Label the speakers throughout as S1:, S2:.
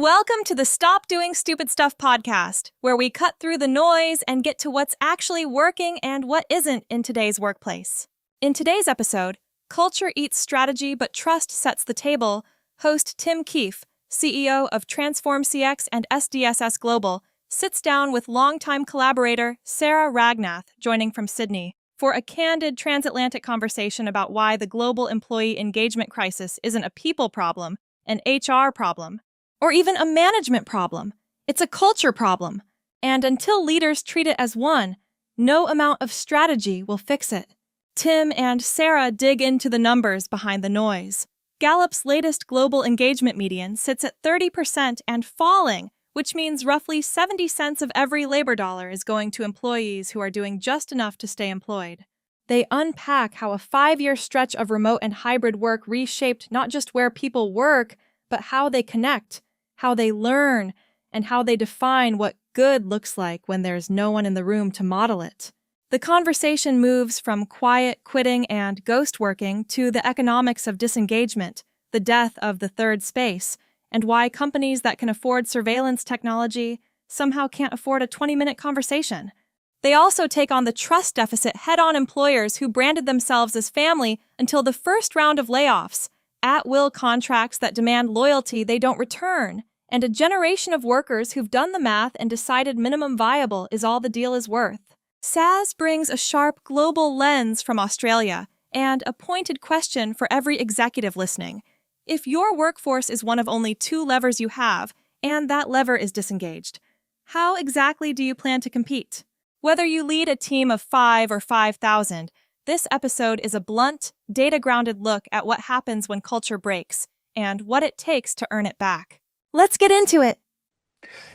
S1: Welcome to the Stop Doing Stupid Stuff podcast, where we cut through the noise and get to what's actually working and what isn't in today's workplace. In today's episode, Culture Eats Strategy but Trust Sets the Table, host Tim Keefe, CEO of TransformCX and SDSS Global, sits down with longtime collaborator Sarah Rugnath, joining from Sydney, for a candid transatlantic conversation about why the global employee engagement crisis isn't a people problem, an HR problem, or even a management problem. It's a culture problem. And until leaders treat it as one, no amount of strategy will fix it. Tim and Sarah dig into the numbers behind the noise. Gallup's latest global engagement median sits at 30% and falling, which means roughly 70 cents of every labor dollar is going to employees who are doing just enough to stay employed. They unpack how a 5-year stretch of remote and hybrid work reshaped not just where people work, but how they connect, how they learn, and how they define what good looks like when there's no one in the room to model it. The conversation moves from quiet quitting and ghost working to the economics of disengagement, the death of the third space, and why companies that can afford surveillance technology somehow can't afford a 20-minute conversation. They also take on the trust deficit head-on employers who branded themselves as family until the first round of layoffs, at-will contracts that demand loyalty they don't return, and a generation of workers who've done the math and decided minimum viable is all the deal is worth. SAS brings a sharp global lens from Australia and a pointed question for every executive listening. If your workforce is one of only 2 levers you have, and that lever is disengaged, how exactly do you plan to compete? Whether you lead a team of 5 or 5,000, this episode is a blunt, data-grounded look at what happens when culture breaks and what it takes to earn it back. Let's get into it.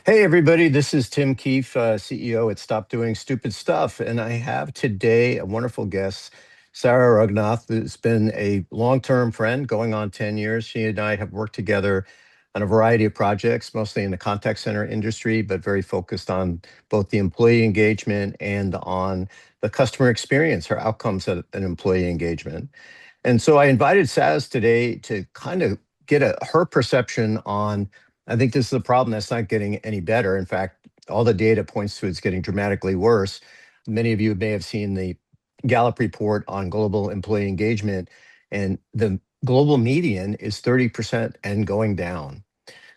S2: Hey, everybody, this is Tim Keefe, CEO at Stop Doing Stupid Stuff, and I have today a wonderful guest, Sarah Rugnath, who's been a long-term friend, going on 10 years. She and I have worked together on a variety of projects, mostly in the contact center industry, but very focused on both the employee engagement and on the customer experience, her outcomes at an employee engagement. And so I invited Saz today to kind of get her perception on, I think this is a problem that's not getting any better. In fact, all the data points to it's getting dramatically worse. Many of you may have seen the Gallup report on global employee engagement, and the global median is 30% and going down.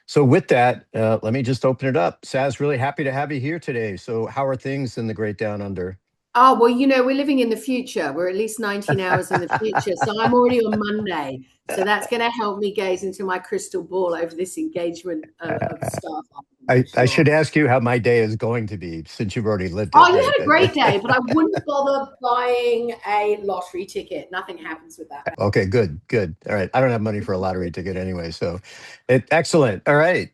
S2: So with that, let me just open it up. Saz, really happy to have you here today. So how are things in the great down under?
S3: Oh, well, we're living in the future. We're at least 19 hours in the future. So I'm already on Monday. So that's going to help me gaze into my crystal ball over this engagement of stuff.
S2: I should ask you how my day is going to be, since you've already lived it.
S3: Oh, you had a great day, but I wouldn't bother buying a lottery ticket. Nothing happens with that.
S2: Okay, good. All right. I don't have money for a lottery ticket anyway, so excellent. All right.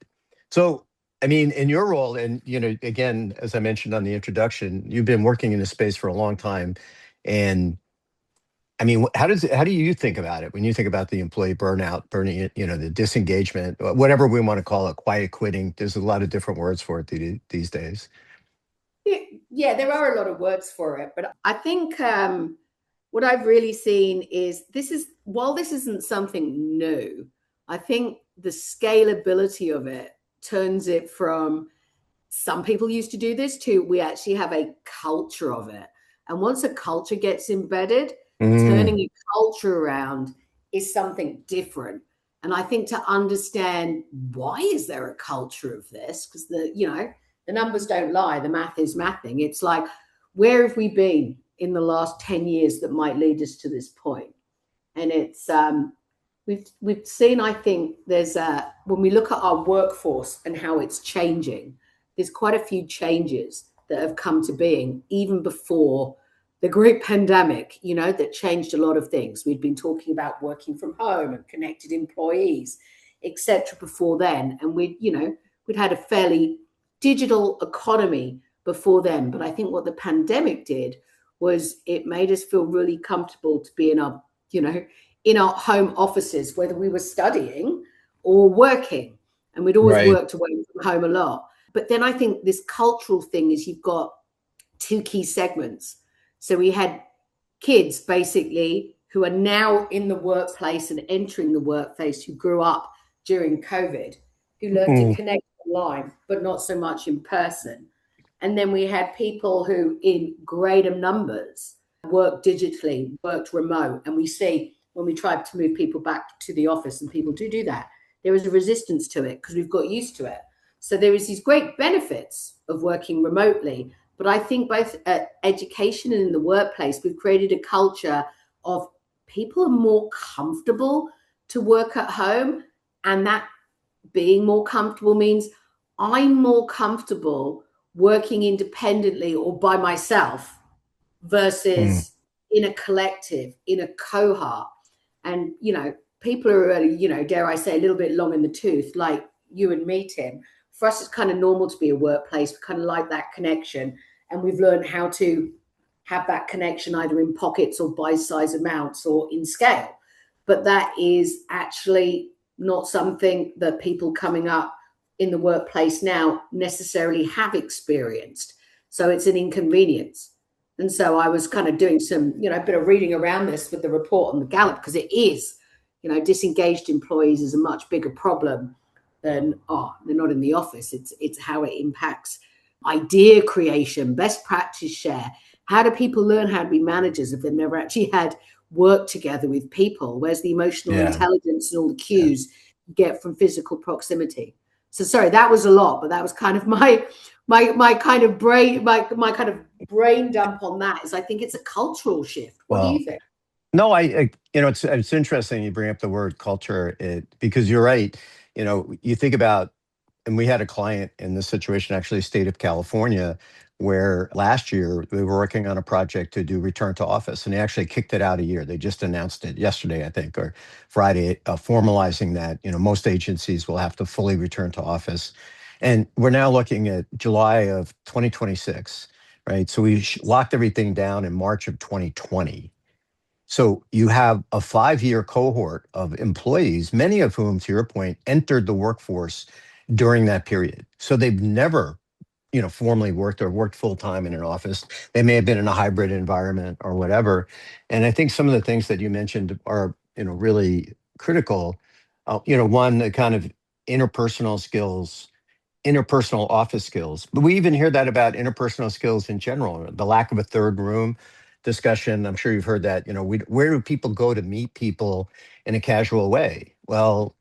S2: So, I mean, in your role, and again, as I mentioned on the introduction, you've been working in this space for a long time. And I mean, how do you think about it when you think about the employee burnout, the disengagement, whatever we want to call it, quiet quitting? There's a lot of different words for it these days.
S3: Yeah, there are a lot of words for it, but I think what I've really seen is while this isn't something new, I think the scalability of it turns it from some people used to do this to we actually have a culture of it. And once a culture gets embedded, turning a culture around is something different. And I think to understand why is there a culture of this, because the numbers don't lie, the math is mathing. It's like, where have we been in the last 10 years that might lead us to this point? And it's we've seen, I think there's when we look at our workforce and how it's changing, there's quite a few changes that have come to being even before the great pandemic, that changed a lot of things. We'd been talking about working from home and connected employees, etc. before then. And we'd had a fairly digital economy before then. But I think what the pandemic did was it made us feel really comfortable to be in our home offices, whether we were studying or working. And we'd always worked away from home a lot. But then I think this cultural thing is you've got 2 key segments. So we had kids basically who are now in the workplace and entering the workplace who grew up during COVID. who learned to connect online, but not so much in person. And then we had people who, in greater numbers, worked digitally, worked remote. And we see when we tried to move people back to the office, and people do that, there is a resistance to it because we've got used to it. So there is these great benefits of working remotely. But I think both at education and in the workplace, we've created a culture of people are more comfortable to work at home. And that being more comfortable means I'm more comfortable working independently or by myself versus in a collective, in a cohort. And, people are, dare I say, a little bit long in the tooth, like you and me, Tim. For us, it's kind of normal to be a workplace. We kind of like that connection. And we've learned how to have that connection either in pockets or bite-sized amounts or in scale. But that is actually not something that people coming up in the workplace now necessarily have experienced. So it's an inconvenience. And so I was kind of doing some, a bit of reading around this with the report on the Gallup, because it is, disengaged employees is a much bigger problem than, they're not in the office. It's how it impacts idea creation, best practice share. How do people learn how to be managers if they've never actually had work together with people? Where's the emotional intelligence and all the cues you get from physical proximity? So sorry, that was a lot, but that was kind of my kind of brain dump on that. Is I think it's a cultural shift. What do you think?
S2: No, it's interesting you bring up the word culture, because you're right. You think about, and we had a client in this situation, actually, state of California, where last year they were working on a project to do return to office, and they actually kicked it out a year. They just announced it yesterday, I think, or Friday, formalizing that, most agencies will have to fully return to office. And we're now looking at July of 2026, right? So we locked everything down in March of 2020. So you have a 5-year cohort of employees, many of whom, to your point, entered the workforce during that period. So they've never, formally worked or worked full time in an office. They may have been in a hybrid environment or whatever. And I think some of the things that you mentioned are, really critical. One, the kind of interpersonal skills, interpersonal office skills. But we even hear that about interpersonal skills in general, the lack of a third room discussion. I'm sure you've heard that, where do people go to meet people in a casual way? Well,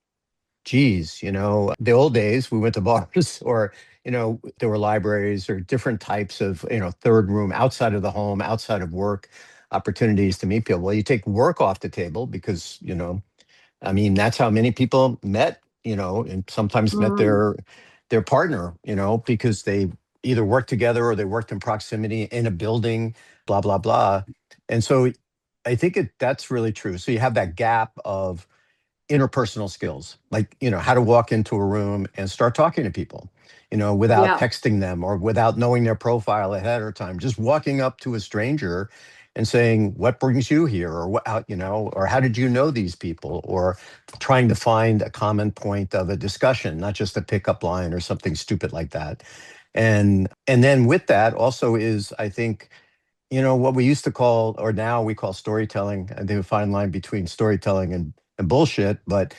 S2: geez, the old days, we went to bars or, there were libraries or different types of, third room outside of the home, outside of work opportunities to meet people. Well, you take work off the table because, that's how many people met, and sometimes met their partner, because they either worked together or they worked in proximity in a building, blah, blah, blah. And so I think that's really true. So you have that gap of interpersonal skills, like, how to walk into a room and start talking to people, without texting them or without knowing their profile ahead of time, just walking up to a stranger and saying, what brings you here? Or what, or how did you know these people? Or trying to find a common point of a discussion, not just a pickup line or something stupid like that. And then with that also is, I think, what we used to call, or now we call storytelling. I think a fine line between storytelling and bullshit, but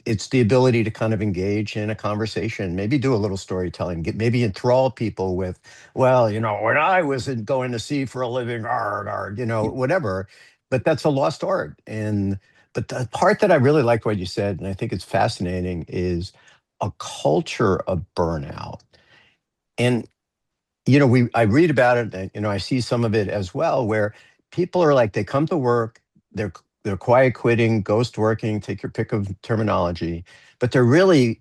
S2: it's the ability to kind of engage in a conversation, maybe do a little storytelling, maybe enthrall people with, well, when I was going to sea for a living, whatever. But that's a lost art. But the part that I really liked what you said, and I think it's fascinating, is a culture of burnout. And I read about it, and I see some of it as well, where people are like, they come to work, they're quiet quitting, ghost working, take your pick of terminology, but they're really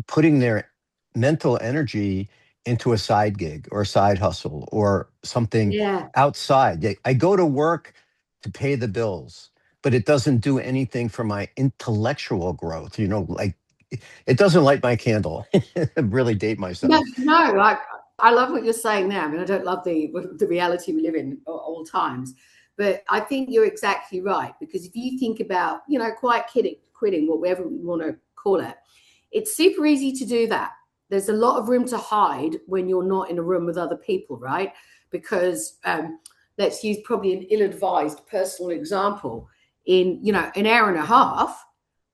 S2: putting their mental energy into a side gig or a side hustle or something outside. I go to work to pay the bills, but it doesn't do anything for my intellectual growth. Like it doesn't light my candle. Really date myself.
S3: No, I love what you're saying now. I mean, I don't love the reality we live in at all times, but I think you're exactly right, because if you think about, quiet quitting, whatever we want to call it, it's super easy to do that. There's a lot of room to hide when you're not in a room with other people, right? Because let's use probably an ill-advised personal example. In, an hour and a half,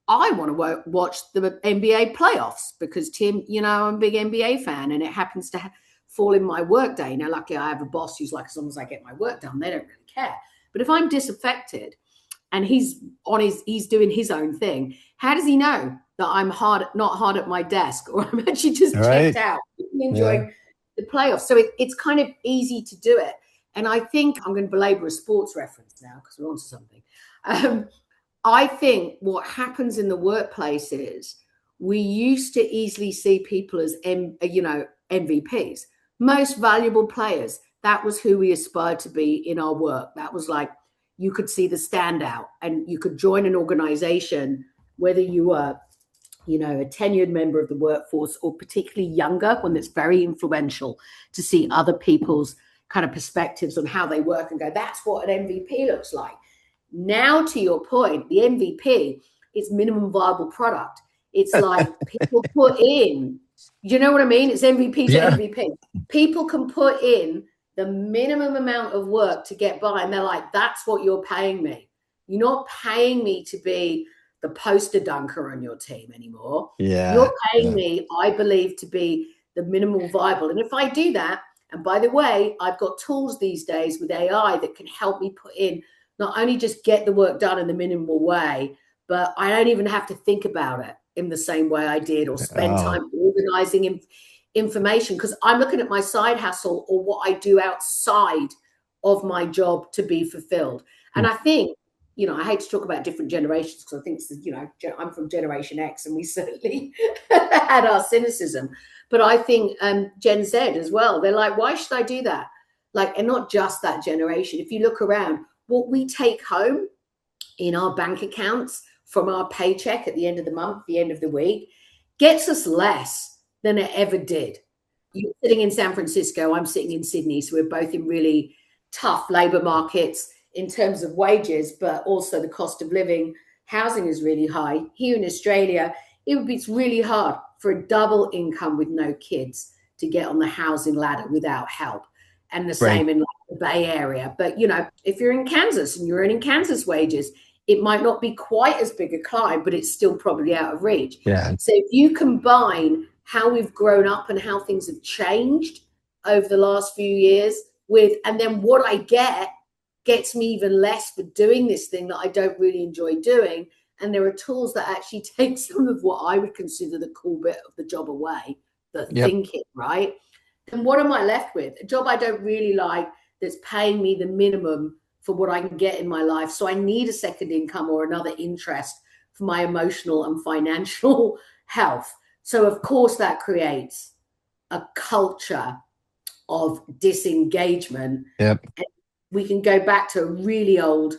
S3: I want to watch the NBA playoffs because Tim, I'm a big NBA fan, and it happens to fall in my work day. Now, luckily, I have a boss who's like, as long as I get my work done, they don't really care. But if I'm disaffected and he's doing his own thing, how does he know that I'm not hard at my desk, or I'm actually just checked out, enjoying the playoffs? So it's kind of easy to do it. And I think I'm going to belabor a sports reference now because we're on to something. I think what happens in the workplace is we used to easily see people as, MVPs, most valuable players. That was who we aspired to be in our work. That was like, you could see the standout, and you could join an organization, whether you were, a tenured member of the workforce or particularly younger, when it's very influential to see other people's kind of perspectives on how they work and go, that's what an MVP looks like. Now, to your point, the MVP is minimum viable product. It's like people put in, you know what I mean? It's MVP to MVP. People can put in the minimum amount of work to get by, and they're like, that's what you're paying me. You're not paying me to be the poster dunker on your team anymore. You're paying me, I believe, to be the minimal viable. And if I do that, and by the way, I've got tools these days with AI that can help me put in, not only just get the work done in the minimal way, but I don't even have to think about it in the same way I did, or spend time organizing information, because I'm looking at my side hustle or what I do outside of my job to be fulfilled. And I think, I hate to talk about different generations because I think, I'm from Generation X, and we certainly had our cynicism. But I think Gen Z as well, they're like, why should I do that? Like, and not just that generation. If you look around, what we take home in our bank accounts from our paycheck at the end of the month, the end of the week, gets us less than it ever did. You're sitting in San Francisco, I'm sitting in Sydney, so we're both in really tough labor markets in terms of wages, but also the cost of living. Housing is really high. Here in Australia, it's really hard for a double income with no kids to get on the housing ladder without help. And the same in the Bay Area. But, if you're in Kansas and you're earning Kansas wages, it might not be quite as big a climb, but it's still probably out of reach. So if you combine how we've grown up and how things have changed over the last few years and then what I gets me even less for doing this thing that I don't really enjoy doing. And there are tools that actually take some of what I would consider the cool bit of the job away, the thinking, right? And what am I left with? A job I don't really like that's paying me the minimum for what I can get in my life. So I need a second income or another interest for my emotional and financial health. So of course that creates a culture of disengagement. And we can go back to a really old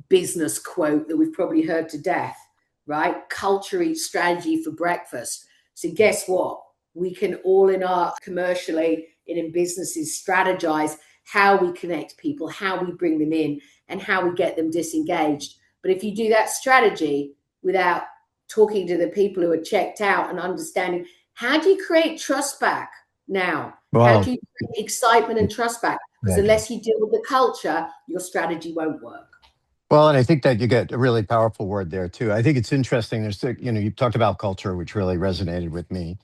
S3: business quote that we've probably heard to death, right? Culture eats strategy for breakfast. So guess what? We can all commercially and in businesses strategize how we connect people, how we bring them in, and how we get them disengaged. But if you do that strategy without talking to the people who are checked out and understanding, how do you create trust back now? How do you create excitement and trust back? Because unless you deal with the culture, your strategy won't work.
S2: Well, and I think that you get a really powerful word there too. I think it's interesting. There's, you talked about culture, which really resonated with me,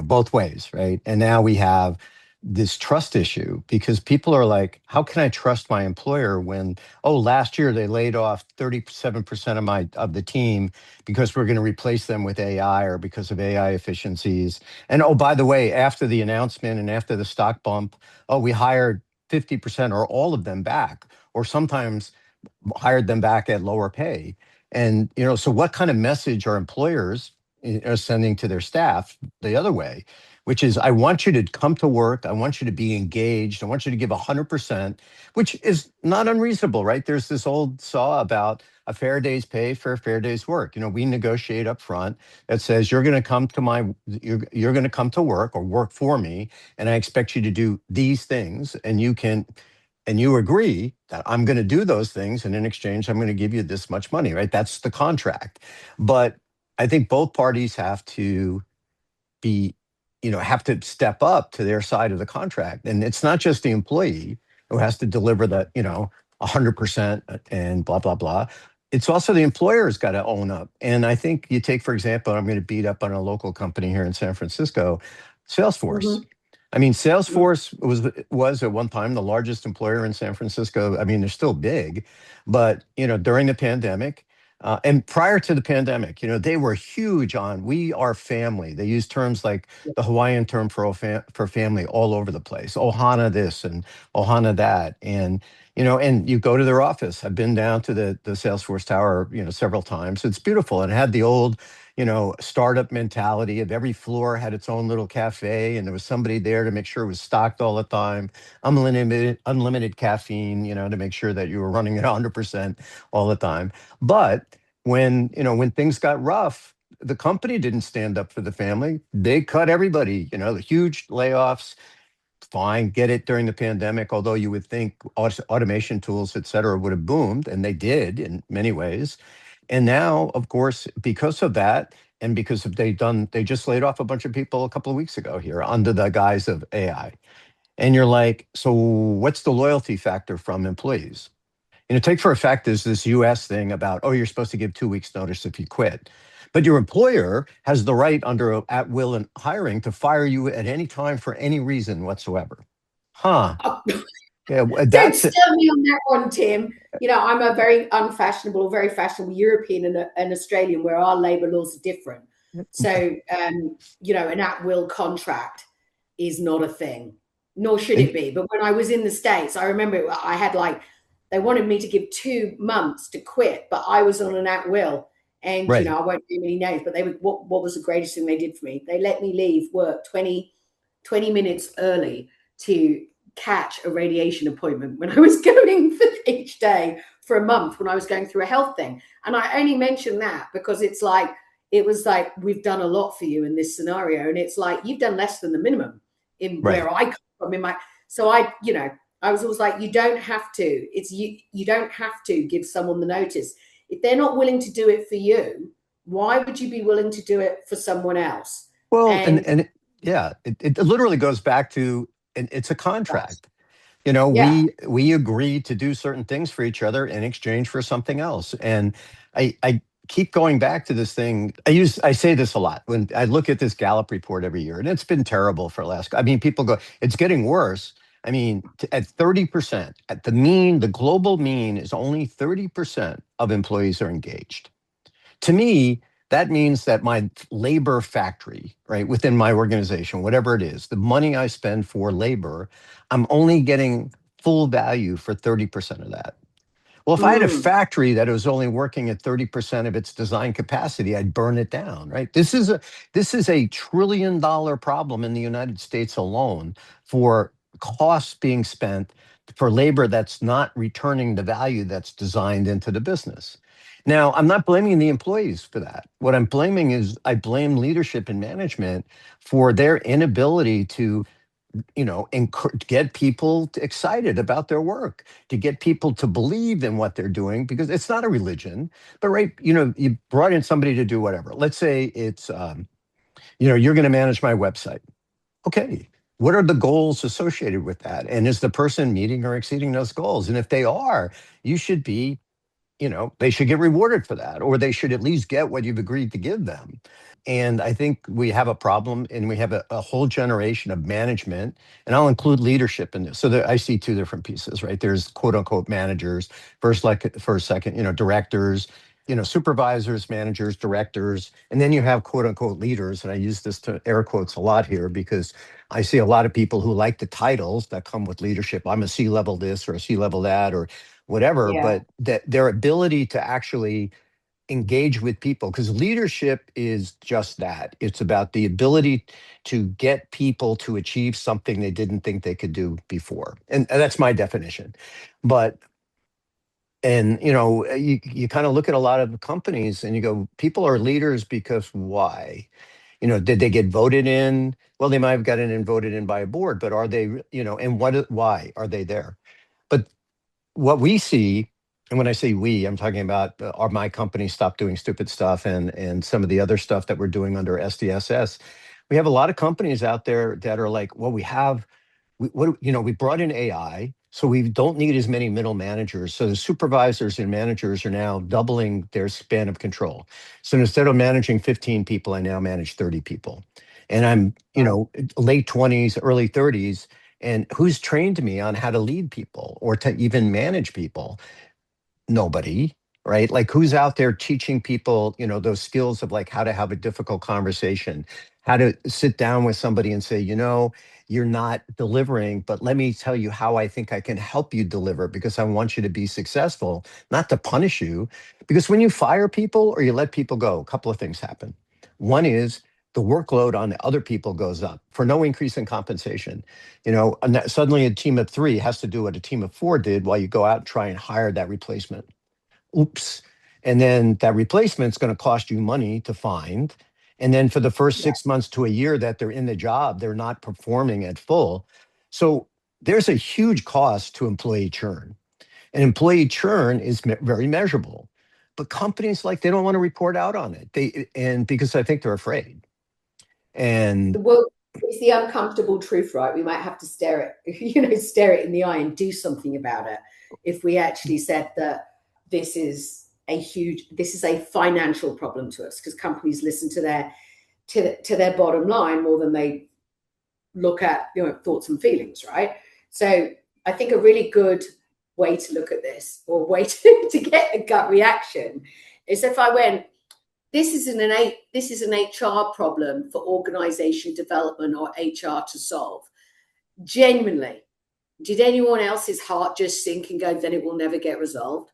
S2: both ways, right? And now we have this trust issue because people are like, how can I trust my employer when, last year they laid off 37% of the team because we're going to replace them with AI or because of AI efficiencies. And by the way, after the announcement and after the stock bump, we hired 50% or all of them back, or sometimes hired them back at lower pay. And, so what kind of message are employers are sending to their staff the other way, which is, I want you to come to work. I want you to be engaged. I want you to give 100%, which is not unreasonable, right? There's this old saw about a fair day's pay for a fair day's work. We negotiate up front that says you're going to come to work or work for me, and I expect you to do these things, and you agree that I'm going to do those things, and in exchange, I'm going to give you this much money, right? That's the contract. But I think both parties have to have to step up to their side of the contract. And it's not just the employee who has to deliver that, 100% and blah, blah, blah. it's also the employer's got to own up. And I think you take, for example, I'm going to beat up on a local company here in San Francisco, Salesforce.
S3: Mhm.
S2: I mean, Salesforce was at one time the largest employer in San Francisco. I mean, they're still big, but during the pandemic, and prior to the pandemic, they were huge on we are family. They use terms like the Hawaiian term for family all over the place. Ohana this and Ohana that, and you go to their office. I've been down to the Salesforce Tower, several times. It's beautiful, and it had the old startup mentality of every floor had its own little cafe, and there was somebody there to make sure it was stocked all the time, unlimited caffeine, to make sure that you were running at 100% all the time. But when things got rough, the company didn't stand up for the family. They cut everybody, the huge layoffs. Fine, get it during the pandemic, although you would think automation tools, et cetera, would have boomed, and they did in many ways. And now, of course, because of that, and because they just laid off a bunch of people a couple of weeks ago here under the guise of AI. And you're like, so what's the loyalty factor from employees? Take for a fact there's this US thing about, oh, you're supposed to give 2 weeks notice if you quit. But your employer has the right under at will and hiring to fire you at any time for any reason whatsoever. Huh.
S3: Oh,
S2: Yeah,
S3: don't
S2: that's it.
S3: stir me on that one, Tim. I'm a very unfashionable, very fashionable European and an Australian where our labour laws are different. So, an at-will contract is not a thing, nor should it be. But when I was in the States, I remember I had they wanted me to give 2 months to quit, but I was on an at-will. And,
S2: Right.
S3: I won't name any names, but what was the greatest thing they did for me? They let me leave work 20 minutes early to catch a radiation appointment when I was going for each day for a month when I was going through a health thing. And I only mention that because it was like, we've done a lot for you in this scenario. And it's like, you've done less than the minimum in
S2: Right.
S3: where I come from so I was always like, you don't have to, you don't have to give someone the notice. If they're not willing to do it for you, why would you be willing to do it for someone else?
S2: Well,
S3: And
S2: yeah, it literally goes back to, and it's a contract.
S3: yeah,
S2: We agree to do certain things for each other in exchange for something else. And I keep going back to this thing. I say this a lot when I look at this Gallup report every year, and it's been terrible for the last. I mean, people go, it's getting worse. I mean, at 30%, at the global mean is only 30% of employees are engaged. To me, that means that my labor factory, right, within my organization, whatever it is, the money I spend for labor, I'm only getting full value for 30% of that. Well, if I had a
S3: mm,
S2: factory that was only working at 30% of its design capacity, I'd burn it down, right? This is a $1 trillion problem in the United States alone for costs being spent for labor that's not returning the value that's designed into the business. Now, I'm not blaming the employees for that. What I'm blaming is I blame leadership and management for their inability to get people excited about their work, to get people to believe in what they're doing, because it's not a religion. But right, you brought in somebody to do whatever. Let's say it's, you're going to manage my website. Okay, what are the goals associated with that? And is the person meeting or exceeding those goals? And if they are, you should be, they should get rewarded for that, or they should at least get what you've agreed to give them. And I think we have a problem, and we have a whole generation of management, and I'll include leadership in this. So I see two different pieces, right? There's quote unquote managers, first, second, directors, supervisors, managers, directors, and then you have quote unquote leaders. And I use this to air quotes a lot here because I see a lot of people who like the titles that come with leadership. I'm a C-level this or a C-level that or whatever,
S3: yeah.
S2: but that their ability to actually engage with people, because leadership is just that. It's about the ability to get people to achieve something they didn't think they could do before. And that's my definition. But you kind of look at a lot of companies and you go, people are leaders because why? Did they get voted in? Well, they might have gotten in voted in by a board, but are they, and why are they there? But what we see, and when I say we, I'm talking about my company Stop Doing Stupid Stuff and some of the other stuff that we're doing under SDSS. We have a lot of companies out there that are like, well, we brought in AI. So we don't need as many middle managers. So the supervisors and managers are now doubling their span of control. So instead of managing 15 people, I now manage 30 people. And I'm, late 20s, early 30s. And who's trained me on how to lead people or to even manage people? Nobody, right? Like who's out there teaching people, those skills of like how to have a difficult conversation, how to sit down with somebody and say, you're not delivering, but let me tell you how I think I can help you deliver because I want you to be successful, not to punish you. Because when you fire people or you let people go, a couple of things happen. One is the workload on the other people goes up for no increase in compensation. And suddenly a team of 3 has to do what a team of 4 did while you go out and try and hire that replacement. Oops. And then that replacement's going to cost you money to find. And then for the first 6 months to a year that they're in the job, they're not performing at full. So there's a huge cost to employee churn. And employee churn is very measurable. But companies they don't want to report out on it. And because I think they're afraid. And
S3: well, it's the uncomfortable truth, right? We might have to stare it in the eye and do something about it. If we actually said that this is a financial problem to us, because companies listen to their bottom line more than they look at thoughts and feelings, right? So I think a really good way to look at this, or way to get a gut reaction, is if I went, this is an HR problem for organization development or HR to solve. Genuinely, did anyone else's heart just sink and go, then it will never get resolved?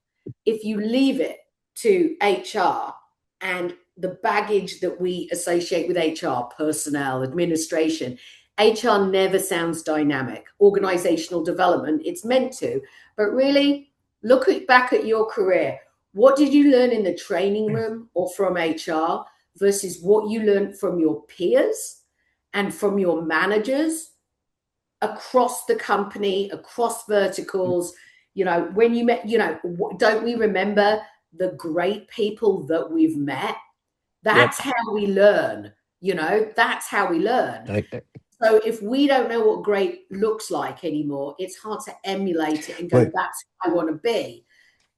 S3: If you leave it to HR and the baggage that we associate with HR, personnel, administration, HR never sounds dynamic. Organizational development, it's meant to, but really look back at your career. What did you learn in the training room or from HR versus what you learned from your peers and from your managers across the company, across verticals? When you met, don't we remember the great people that we've met? That's how we learn, that's how we learn. So if we don't know what great looks like anymore, it's hard to emulate it and go, that's who I want to be.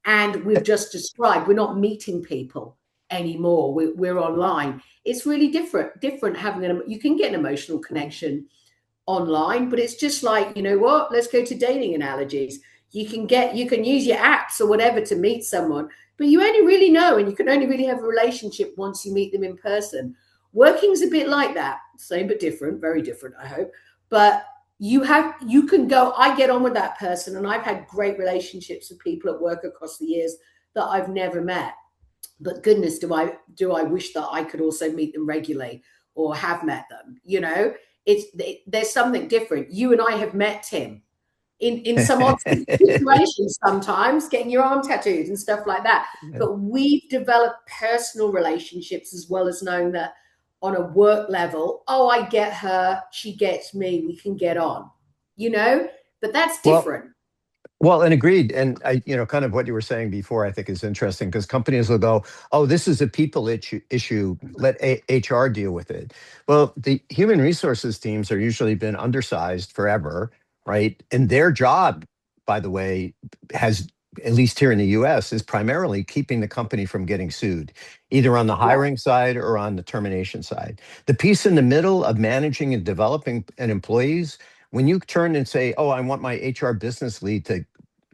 S3: And we've just described, we're not meeting people anymore. We're online. It's really different having you can get an emotional connection online, but it's just like, let's go to dating analogies. You can use your apps or whatever to meet someone, but you only really know, and you can only really have a relationship once you meet them in person. Working's a bit like that, same but different, very different, I hope. But you can go, I get on with that person, and I've had great relationships with people at work across the years that I've never met. But goodness, do I wish that I could also meet them regularly or have met them? There's something different. You and I have met, Tim, in some odd situations, sometimes getting your arm tattooed and stuff like that. But we've developed personal relationships as well as knowing that on a work level, I get her, she gets me, we can get on, but that's different.
S2: Well, and agreed. And I, kind of what you were saying before, I think is interesting because companies will go, oh, this is a people issue. Let HR deal with it. Well, the human resources teams are usually been undersized forever, right? And their job, by the way, has, at least here in the US, is primarily keeping the company from getting sued, either on the hiring side or on the termination side. The piece in the middle of managing and developing employees, when you turn and say, oh, I want my HR business lead to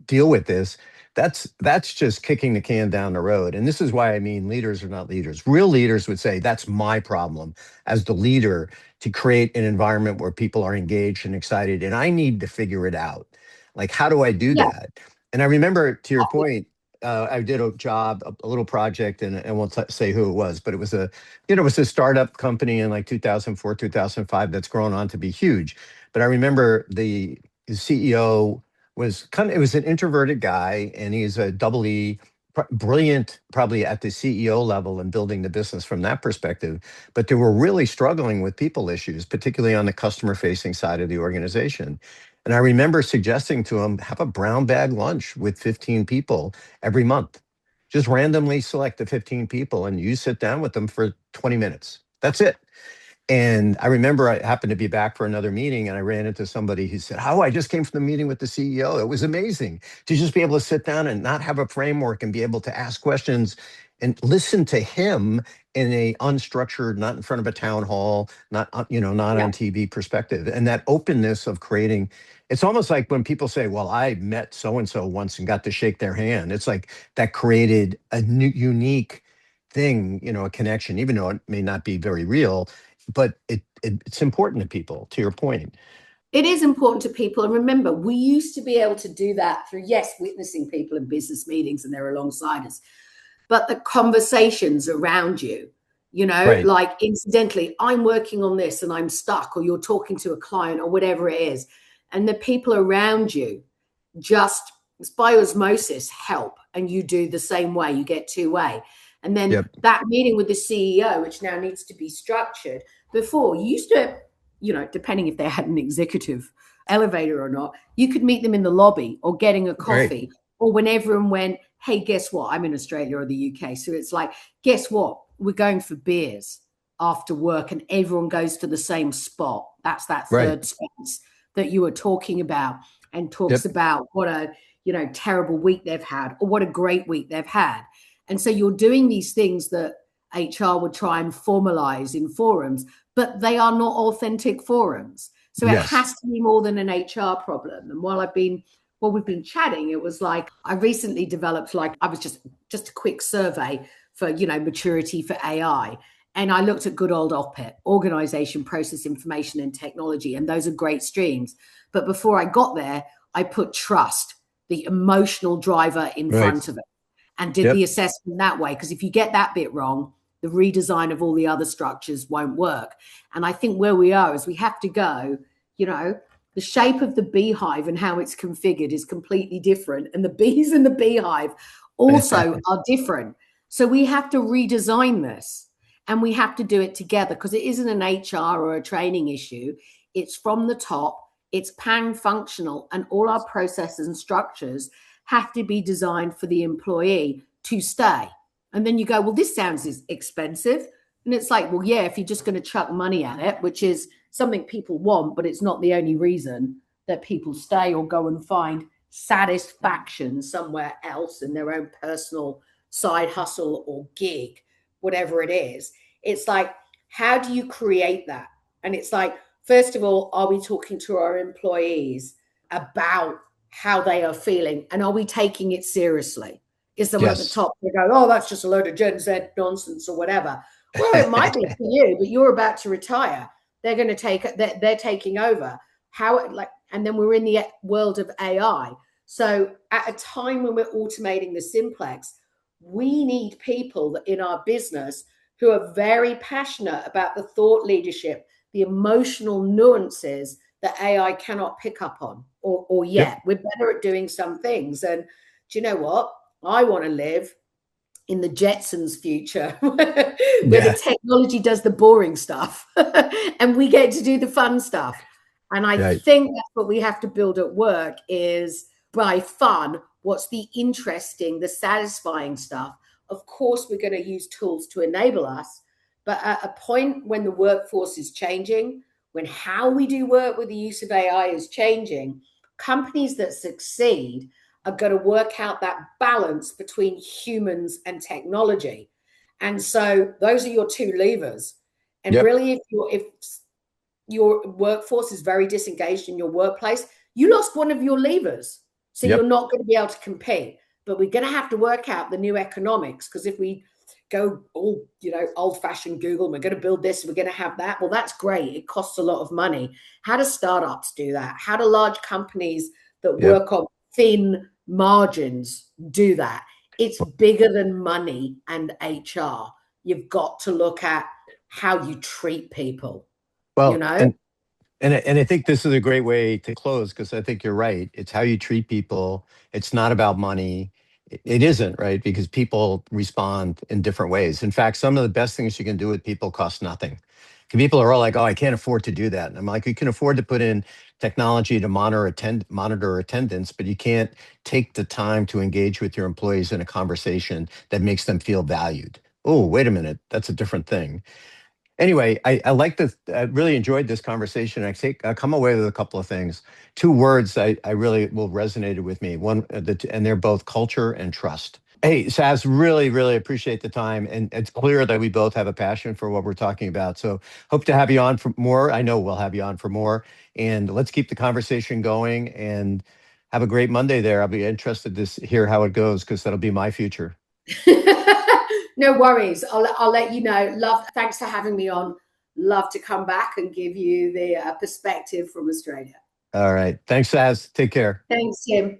S2: deal with this, that's just kicking the can down the road. And this is why I mean leaders are not leaders. Real leaders would say, that's my problem as the leader, to create an environment where people are engaged and excited. And I need to figure it out. Like, how do I do that? And I remember, to your point, I did a job, a little project, and I won't say who it was, but it was a startup company in like 2004, 2005 that's grown on to be huge. But I remember the CEO it was an introverted guy, and he's a double E, brilliant, probably at the CEO level and building the business from that perspective. But they were really struggling with people issues, particularly on the customer facing side of the organization. And I remember suggesting to him, have a brown bag lunch with 15 people every month. Just randomly select the 15 people and you sit down with them for 20 minutes. That's it. And I remember I happened to be back for another meeting and I ran into somebody who said, "Oh, I just came from the meeting with the CEO. It was amazing to just be able to sit down and not have a framework and be able to ask questions and listen to him in a unstructured, not in front of a town hall, not, not
S3: Yeah.
S2: on TV perspective." And that openness of creating, it's almost like when people say, "Well, I met so-and-so once and got to shake their hand." It's like that created a new, unique thing, a connection, even though it may not be very real, but it's important to people, to your point.
S3: It is important to people. And remember, we used to be able to do that through, yes, witnessing people in business meetings and they're alongside us, but the conversations around you,
S2: Right.
S3: like incidentally, I'm working on this and I'm stuck, or you're talking to a client or whatever it is. And the people around you just by osmosis help. And you do the same way, you get two-way. And then
S2: Yep.
S3: that meeting with the CEO, which now needs to be structured, before you used to, depending if they had an executive elevator or not, you could meet them in the lobby or getting a
S2: Right.
S3: coffee, or when everyone went, hey, guess what? I'm in Australia or the UK. So it's like, guess what? We're going for beers after work and everyone goes to the same spot. That's that
S2: Right.
S3: third space that you were talking about, and talks
S2: Yep.
S3: about what a, terrible week they've had or what a great week they've had. And so you're doing these things that HR would try and formalize in forums, but they are not authentic forums. So it
S2: Yes.
S3: has to be more than an HR problem. And while we've been chatting, it was like I recently developed, like I was just a quick survey for, maturity for AI. And I looked at good old OPIT, organization, process, information, and technology. And those are great streams. But before I got there, I put trust, the emotional driver, in
S2: Right.
S3: front of it, and did the
S2: Yep.
S3: assessment that way. Because if you get that bit wrong, the redesign of all the other structures won't work. And I think where we are is we have to go, the shape of the beehive and how it's configured is completely different. And the bees in the beehive also are different. So we have to redesign this, and we have to do it together, because it isn't an HR or a training issue. It's from the top, it's pan functional, and all our processes and structures have to be designed for the employee to stay. And then you go, well, this sounds expensive. And it's like, well, yeah, if you're just going to chuck money at it, which is something people want, but it's not the only reason that people stay or go and find satisfaction somewhere else in their own personal side hustle or gig, whatever it is. It's like, how do you create that? And it's like, first of all, are we talking to our employees about how they are feeling? And are we taking it seriously? Is someone at the
S2: Yes.
S3: top who go, oh, that's just a load of Gen Z nonsense or whatever? Well, it might be for you, but you're about to retire. They're going to they're taking over. And then we're in the world of AI. So at a time when we're automating the simplex, we need people in our business who are very passionate about the thought leadership, the emotional nuances that AI cannot pick up on, or
S2: Yep.
S3: yet. We're better at doing some things. And do you know what? I want to live in the Jetsons future where
S2: Yeah.
S3: the technology does the boring stuff and we get to do the fun stuff. And I
S2: Right.
S3: think that's what we have to build at work is, by fun, what's the interesting, the satisfying stuff. Of course, we're going to use tools to enable us, but at a point when the workforce is changing, when how we do work with the use of AI is changing, companies that succeed are going to work out that balance between humans and technology. And so those are your two levers. And
S2: Yep.
S3: really, if your workforce is very disengaged in your workplace, you lost one of your levers. So you're
S2: Yep.
S3: not going to be able to compete. But we're going to have to work out the new economics, because if we go all, old-fashioned Google, we're going to build this, we're going to have that. Well, that's great. It costs a lot of money. How do startups do that? How do large companies that
S2: Yep.
S3: work on thin margins do that? It's bigger than money and HR. You've got to look at how you treat people, you
S2: Well,
S3: know?
S2: and I think this is a great way to close, because I think you're right. It's how you treat people. It's not about money. It isn't, right? Because people respond in different ways. In fact, some of the best things you can do with people cost nothing. 'Cause people are all like, "Oh, I can't afford to do that." And I'm like, "You can afford to put in technology to monitor attendance, but you can't take the time to engage with your employees in a conversation that makes them feel valued." Oh, wait a minute, that's a different thing. Anyway, I like this. I really enjoyed this conversation. I come away with a couple of things. Two words I really will resonated with me. And they're both culture and trust. Hey, Saz, really, really appreciate the time. And it's clear that we both have a passion for what we're talking about. So hope to have you on for more. I know we'll have you on for more. And let's keep the conversation going and have a great Monday there. I'll be interested to hear how it goes because that'll be my future.
S3: No worries. I'll let you know. Thanks for having me on. Love to come back and give you the perspective from Australia.
S2: All right. Thanks, Saz. Take care.
S3: Thanks, Tim.